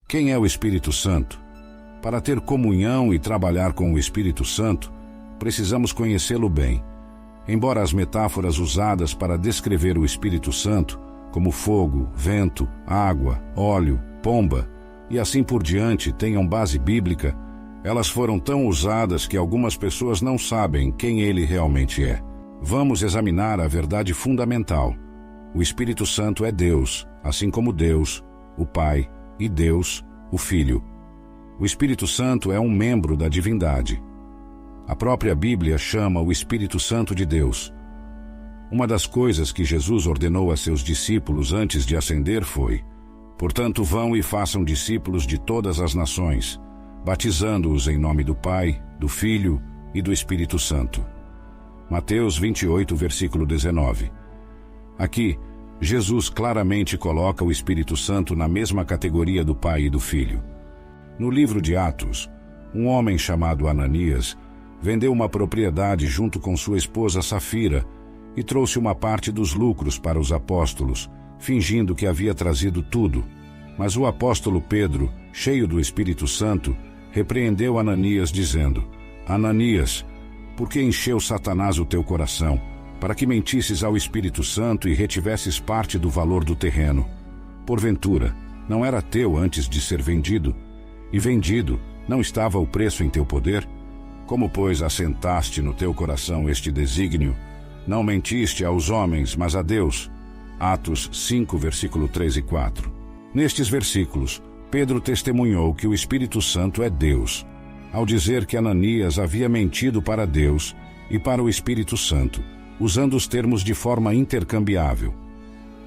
Quem é o Espírito Santo? Para ter comunhão e trabalhar com o Espírito Santo, precisamos conhecê-lo bem. Embora as metáforas usadas para descrever o Espírito Santo, como fogo, vento, água, óleo, pomba e assim por diante, tenham base bíblica, elas foram tão usadas que algumas pessoas não sabem quem ele realmente é. Vamos examinar a verdade fundamental. O Espírito Santo é Deus, assim como Deus, o Pai, e Deus, o Filho. O Espírito Santo é um membro da divindade. A própria Bíblia chama o Espírito Santo de Deus. Uma das coisas que Jesus ordenou a seus discípulos antes de ascender foi: portanto, vão e façam discípulos de todas as nações, batizando-os em nome do Pai, do Filho e do Espírito Santo. Mateus 28, versículo 19. Aqui, Jesus claramente coloca o Espírito Santo na mesma categoria do Pai e do Filho. No livro de Atos, um homem chamado Ananias vendeu uma propriedade junto com sua esposa Safira e trouxe uma parte dos lucros para os apóstolos, fingindo que havia trazido tudo. Mas o apóstolo Pedro, cheio do Espírito Santo, repreendeu Ananias dizendo: Ananias, por que encheu Satanás o teu coração, para que mentisses ao Espírito Santo e retivesses parte do valor do terreno? Porventura, não era teu antes de ser vendido? E vendido, não estava o preço em teu poder? Como, pois, assentaste no teu coração este desígnio? Não mentiste aos homens, mas a Deus. Atos 5, versículo 3 e 4. Nestes versículos, Pedro testemunhou que o Espírito Santo é Deus, ao dizer que Ananias havia mentido para Deus e para o Espírito Santo, usando os termos de forma intercambiável.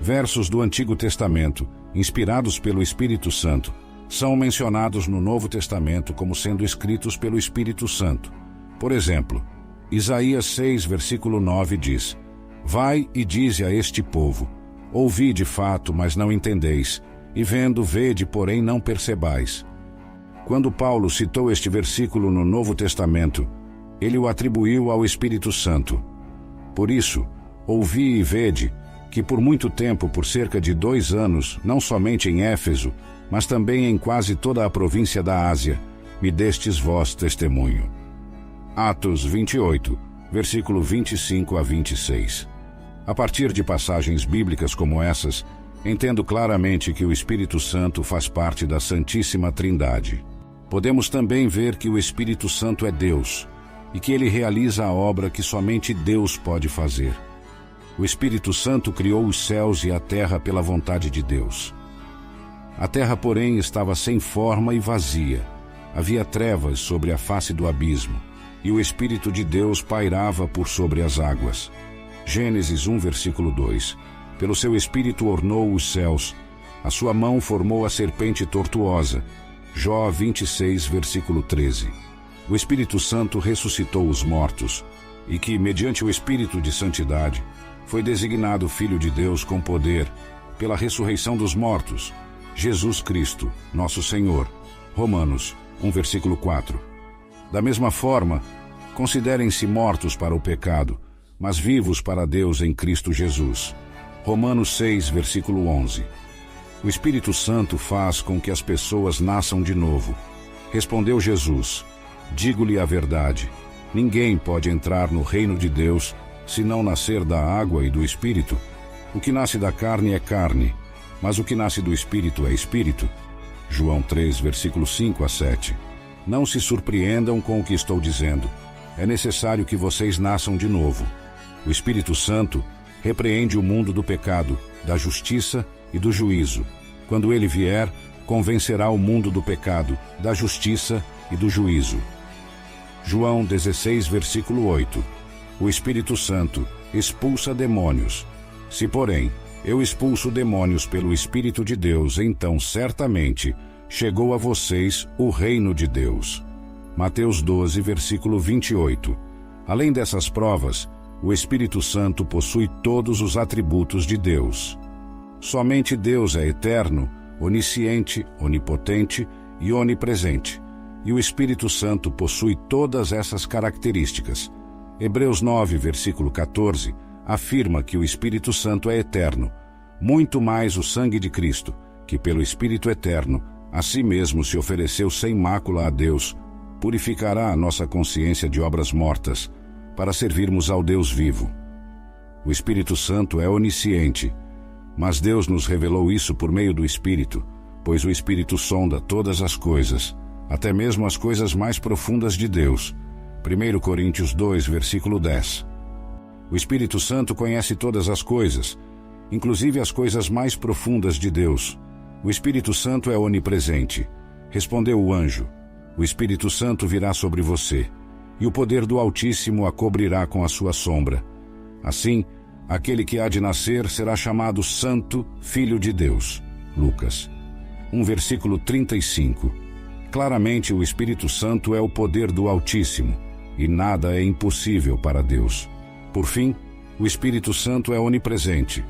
Versos do Antigo Testamento, inspirados pelo Espírito Santo, são mencionados no Novo Testamento como sendo escritos pelo Espírito Santo. Por exemplo, Isaías 6, versículo 9 diz: Vai e dize a este povo: ouvi de fato, mas não entendeis, e vendo, vede, porém não percebais. Quando Paulo citou este versículo no Novo Testamento, ele o atribuiu ao Espírito Santo. Por isso, ouvi e vede que por muito tempo, por cerca de 2 anos, não somente em Éfeso, mas também em quase toda a província da Ásia, me destes vós testemunho. Atos 28, versículo 25 a 26. A partir de passagens bíblicas como essas, entendo claramente que o Espírito Santo faz parte da Santíssima Trindade. Podemos também ver que o Espírito Santo é Deus e que ele realiza a obra que somente Deus pode fazer. O Espírito Santo criou os céus e a terra pela vontade de Deus. A terra, porém, estava sem forma e vazia. Havia trevas sobre a face do abismo, e o Espírito de Deus pairava por sobre as águas. Gênesis 1, versículo 2. Pelo seu Espírito ornou os céus, a sua mão formou a serpente tortuosa. Jó 26, versículo 13. O Espírito Santo ressuscitou os mortos, e que, mediante o Espírito de santidade, foi designado Filho de Deus com poder, pela ressurreição dos mortos, Jesus Cristo, nosso Senhor. Romanos 1, versículo 4. Da mesma forma, considerem-se mortos para o pecado, mas vivos para Deus em Cristo Jesus. Romanos 6, versículo 11. O Espírito Santo faz com que as pessoas nasçam de novo. Respondeu Jesus: digo-lhe a verdade, ninguém pode entrar no reino de Deus se não nascer da água e do Espírito. O que nasce da carne é carne, mas o que nasce do Espírito é Espírito. João 3, versículo 5 a 7. Não se surpreendam com o que estou dizendo. É necessário que vocês nasçam de novo. O Espírito Santo repreende o mundo do pecado, da justiça e do juízo. Quando ele vier, convencerá o mundo do pecado, da justiça e do juízo. João 16, versículo 8. O Espírito Santo expulsa demônios. Se, porém, eu expulso demônios pelo Espírito de Deus, então certamente chegou a vocês o reino de Deus. Mateus 12, versículo 28. Além dessas provas, o Espírito Santo possui todos os atributos de Deus. Somente Deus é eterno, onisciente, onipotente e onipresente, e o Espírito Santo possui todas essas características. Hebreus 9, versículo 14, afirma que o Espírito Santo é eterno, muito mais o sangue de Cristo, que pelo Espírito eterno a si mesmo se ofereceu sem mácula a Deus, purificará a nossa consciência de obras mortas, para servirmos ao Deus vivo. O Espírito Santo é onisciente, mas Deus nos revelou isso por meio do Espírito, pois o Espírito sonda todas as coisas, até mesmo as coisas mais profundas de Deus. 1 Coríntios 2, versículo 10. O Espírito Santo conhece todas as coisas, inclusive as coisas mais profundas de Deus. O Espírito Santo é onipresente. Respondeu o anjo: o Espírito Santo virá sobre você, e o poder do Altíssimo a cobrirá com a sua sombra. Assim, aquele que há de nascer será chamado Santo Filho de Deus. Lucas 1, versículo 35. Claramente, o Espírito Santo é o poder do Altíssimo, e nada é impossível para Deus. Por fim, o Espírito Santo é onipresente.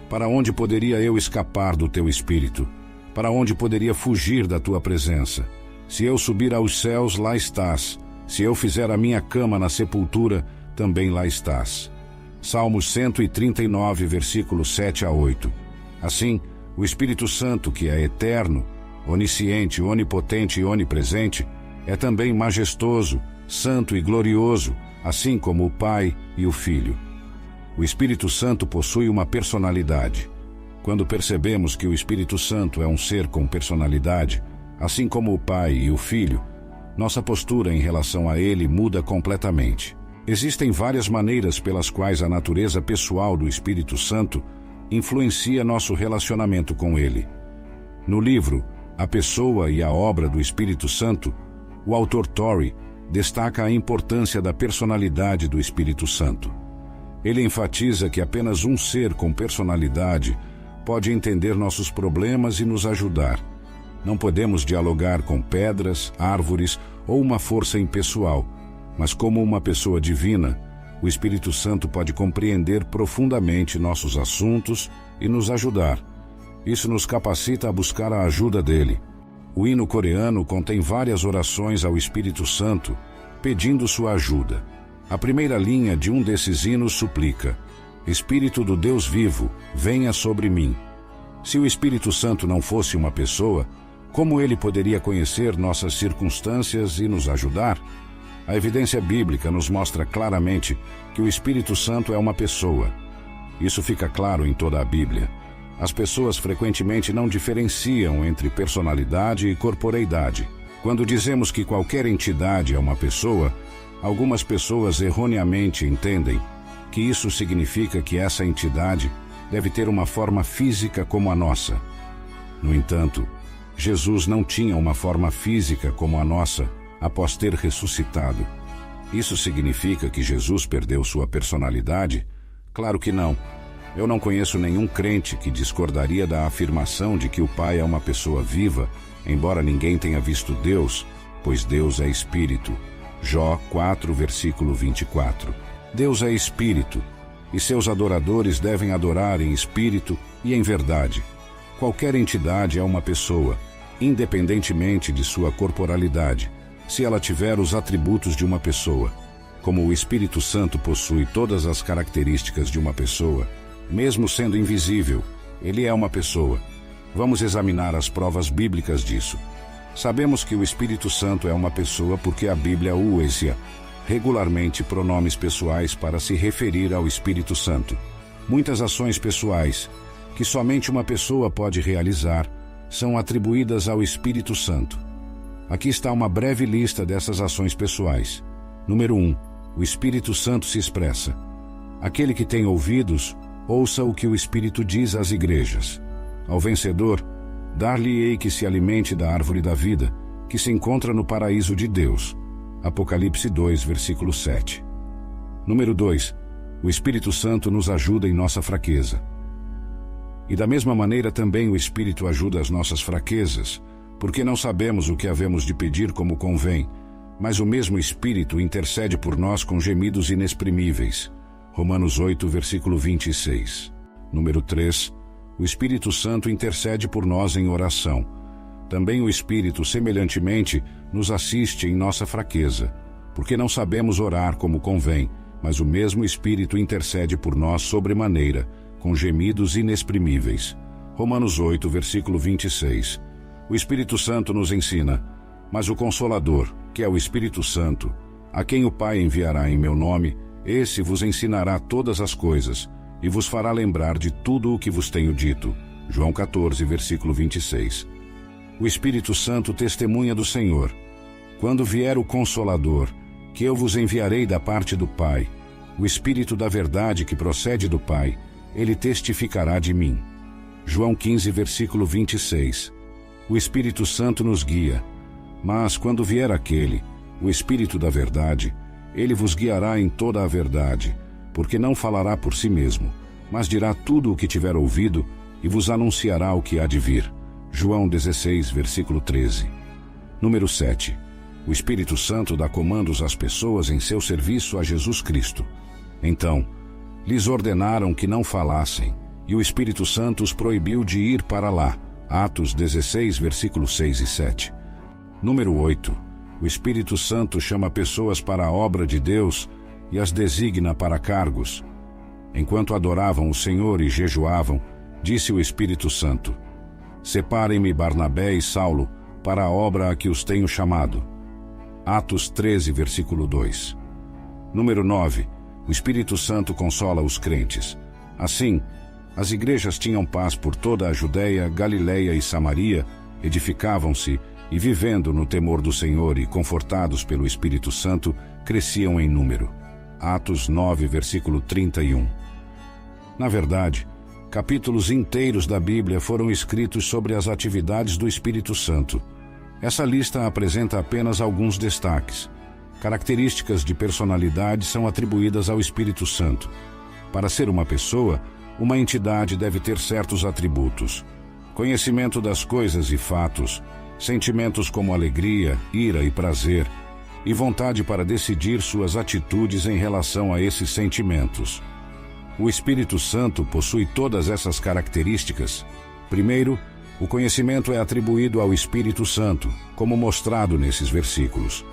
Para onde poderia eu escapar do teu Espírito? Para onde poderia fugir da tua presença? Se eu subir aos céus, lá estás. Se eu fizer a minha cama na sepultura, também lá estás. Salmos 139, versículos 7 a 8. Assim, o Espírito Santo, que é eterno, onisciente, onipotente e onipresente, é também majestoso, santo e glorioso, assim como o Pai e o Filho. O Espírito Santo possui uma personalidade. Quando percebemos que o Espírito Santo é um ser com personalidade, assim como o Pai e o Filho, nossa postura em relação a ele muda completamente. Existem várias maneiras pelas quais a natureza pessoal do Espírito Santo influencia nosso relacionamento com ele. No livro A Pessoa e a Obra do Espírito Santo, o autor Torrey destaca a importância da personalidade do Espírito Santo. Ele enfatiza que apenas um ser com personalidade pode entender nossos problemas e nos ajudar. Não podemos dialogar com pedras, árvores ou uma força impessoal, mas como uma pessoa divina, o Espírito Santo pode compreender profundamente nossos assuntos e nos ajudar. Isso nos capacita a buscar a ajuda dele. O hino coreano contém várias orações ao Espírito Santo, pedindo sua ajuda. A primeira linha de um desses hinos suplica: Espírito do Deus vivo, venha sobre mim. Se o Espírito Santo não fosse uma pessoa, como ele poderia conhecer nossas circunstâncias e nos ajudar? A evidência bíblica nos mostra claramente que o Espírito Santo é uma pessoa. Isso fica claro em toda a Bíblia. As pessoas frequentemente não diferenciam entre personalidade e corporeidade. Quando dizemos que qualquer entidade é uma pessoa, algumas pessoas erroneamente entendem que isso significa que essa entidade deve ter uma forma física como a nossa. No entanto, Jesus não tinha uma forma física como a nossa após ter ressuscitado. Isso significa que Jesus perdeu sua personalidade? Claro que não. Eu não conheço nenhum crente que discordaria da afirmação de que o Pai é uma pessoa viva, embora ninguém tenha visto Deus, pois Deus é Espírito. Jó 4, versículo 24. Deus é Espírito, e seus adoradores devem adorar em espírito e em verdade. Qualquer entidade é uma pessoa, independentemente de sua corporalidade, se ela tiver os atributos de uma pessoa. Como o Espírito Santo possui todas as características de uma pessoa, mesmo sendo invisível, ele é uma pessoa. Vamos examinar as provas bíblicas disso. Sabemos que o Espírito Santo é uma pessoa porque a Bíblia usa regularmente pronomes pessoais para se referir ao Espírito Santo. Muitas ações pessoais, que somente uma pessoa pode realizar, são atribuídas ao Espírito Santo. Aqui está uma breve lista dessas ações pessoais. Número 1. O Espírito Santo se expressa. Aquele que tem ouvidos, ouça o que o Espírito diz às igrejas. Ao vencedor, dar-lhe-ei que se alimente da árvore da vida, que se encontra no paraíso de Deus. Apocalipse 2, versículo 7. Número 2. O Espírito Santo nos ajuda em nossa fraqueza. E da mesma maneira também o Espírito ajuda as nossas fraquezas, porque não sabemos o que havemos de pedir como convém, mas o mesmo Espírito intercede por nós com gemidos inexprimíveis. Romanos 8, versículo 26. Número 3. O Espírito Santo intercede por nós em oração. Também o Espírito, semelhantemente, nos assiste em nossa fraqueza, porque não sabemos orar como convém, mas o mesmo Espírito intercede por nós sobremaneira, com gemidos inexprimíveis. Romanos 8, versículo 26. O Espírito Santo nos ensina, mas o Consolador, que é o Espírito Santo, a quem o Pai enviará em meu nome, esse vos ensinará todas as coisas e vos fará lembrar de tudo o que vos tenho dito. João 14, versículo 26. O Espírito Santo testemunha do Senhor. Quando vier o Consolador, que eu vos enviarei da parte do Pai, o Espírito da verdade que procede do Pai, ele testificará de mim. João 15, versículo 26. O Espírito Santo nos guia, mas quando vier aquele, o Espírito da verdade, ele vos guiará em toda a verdade, porque não falará por si mesmo, mas dirá tudo o que tiver ouvido e vos anunciará o que há de vir. João 16, versículo 13. Número 7. O Espírito Santo dá comandos às pessoas em seu serviço a Jesus Cristo. Então, lhes ordenaram que não falassem, e o Espírito Santo os proibiu de ir para lá. Atos 16, versículos 6 e 7. Número 8. O Espírito Santo chama pessoas para a obra de Deus e as designa para cargos. Enquanto adoravam o Senhor e jejuavam, disse o Espírito Santo: Separem-me Barnabé e Saulo para a obra a que os tenho chamado. Atos 13, versículo 2. Número 9. O Espírito Santo consola os crentes. Assim, as igrejas tinham paz por toda a Judéia, Galiléia e Samaria, edificavam-se e, vivendo no temor do Senhor e confortados pelo Espírito Santo, cresciam em número. Atos 9, versículo 31. Na verdade, capítulos inteiros da Bíblia foram escritos sobre as atividades do Espírito Santo. Essa lista apresenta apenas alguns destaques. Características de personalidade são atribuídas ao Espírito Santo. Para ser uma pessoa, uma entidade deve ter certos atributos: conhecimento das coisas e fatos, sentimentos como alegria, ira e prazer, e vontade para decidir suas atitudes em relação a esses sentimentos. O Espírito Santo possui todas essas características. Primeiro, o conhecimento é atribuído ao Espírito Santo, como mostrado nesses versículos.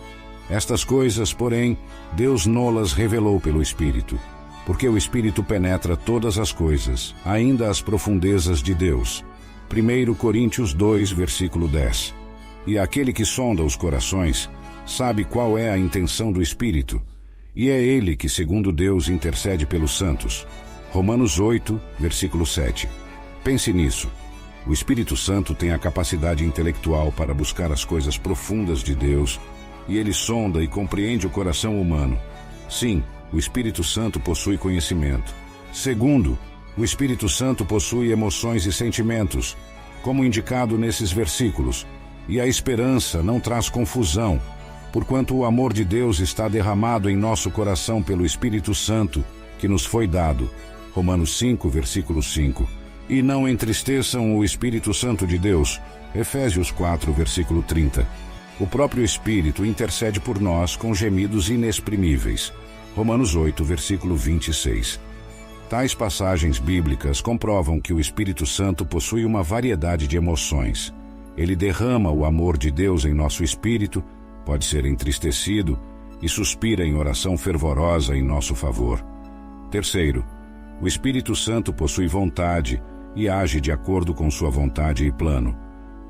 Estas coisas, porém, Deus nolas revelou pelo Espírito, porque o Espírito penetra todas as coisas, ainda as profundezas de Deus. 1 Coríntios 2, versículo 10. E aquele que sonda os corações sabe qual é a intenção do Espírito, e é ele que, segundo Deus, intercede pelos santos. Romanos 8, versículo 7. Pense nisso. O Espírito Santo tem a capacidade intelectual para buscar as coisas profundas de Deus, e ele sonda e compreende o coração humano. Sim, o Espírito Santo possui conhecimento. Segundo, o Espírito Santo possui emoções e sentimentos, como indicado nesses versículos, e a esperança não traz confusão, porquanto o amor de Deus está derramado em nosso coração pelo Espírito Santo, que nos foi dado. Romanos 5, versículo 5. E não entristeçam o Espírito Santo de Deus. Efésios 4, versículo 30. O próprio Espírito intercede por nós com gemidos inexprimíveis. Romanos 8, versículo 26. Tais passagens bíblicas comprovam que o Espírito Santo possui uma variedade de emoções. Ele derrama o amor de Deus em nosso espírito, pode ser entristecido e suspira em oração fervorosa em nosso favor. Terceiro, o Espírito Santo possui vontade e age de acordo com sua vontade e plano.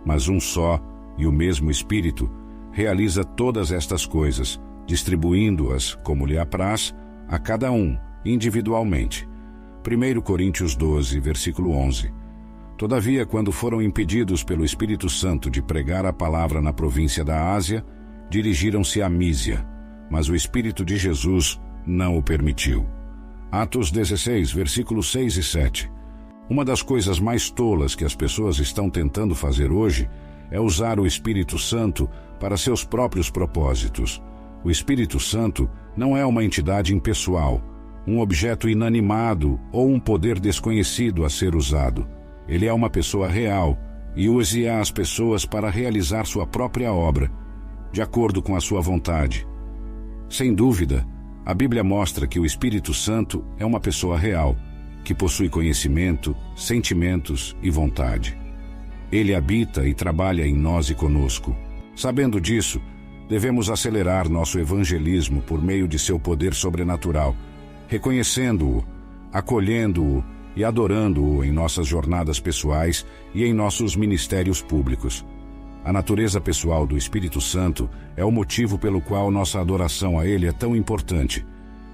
Mas um só e o mesmo Espírito realiza todas estas coisas, distribuindo-as, como lhe apraz, a cada um, individualmente. 1 Coríntios 12, versículo 11. Todavia, quando foram impedidos pelo Espírito Santo de pregar a palavra na província da Ásia, dirigiram-se a Mísia, mas o Espírito de Jesus não o permitiu. Atos 16, versículos 6 e 7. Uma das coisas mais tolas que as pessoas estão tentando fazer hoje é usar o Espírito Santo para seus próprios propósitos. O Espírito Santo não é uma entidade impessoal, um objeto inanimado ou um poder desconhecido a ser usado. Ele é uma pessoa real e usa as pessoas para realizar sua própria obra, de acordo com a sua vontade. Sem dúvida, a Bíblia mostra que o Espírito Santo é uma pessoa real, que possui conhecimento, sentimentos e vontade. Ele habita e trabalha em nós e conosco. Sabendo disso, devemos acelerar nosso evangelismo por meio de seu poder sobrenatural, reconhecendo-o, acolhendo-o e adorando-o em nossas jornadas pessoais e em nossos ministérios públicos. A natureza pessoal do Espírito Santo é o motivo pelo qual nossa adoração a Ele é tão importante.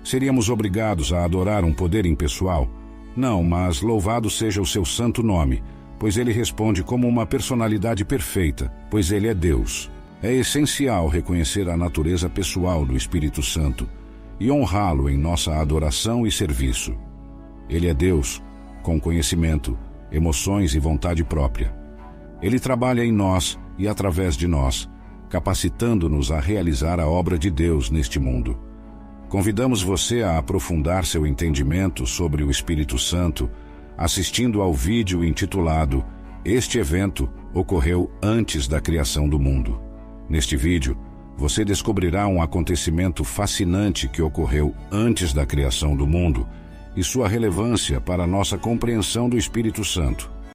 Seríamos obrigados a adorar um poder impessoal? Não, mas louvado seja o seu santo nome, pois Ele responde como uma personalidade perfeita, pois Ele é Deus. É essencial reconhecer a natureza pessoal do Espírito Santo e honrá-lo em nossa adoração e serviço. Ele é Deus, com conhecimento, emoções e vontade própria. Ele trabalha em nós e através de nós, capacitando-nos a realizar a obra de Deus neste mundo. Convidamos você a aprofundar seu entendimento sobre o Espírito Santo, assistindo ao vídeo intitulado "Este evento ocorreu antes da criação do mundo". Neste vídeo, você descobrirá um acontecimento fascinante que ocorreu antes da criação do mundo e sua relevância para a nossa compreensão do Espírito Santo.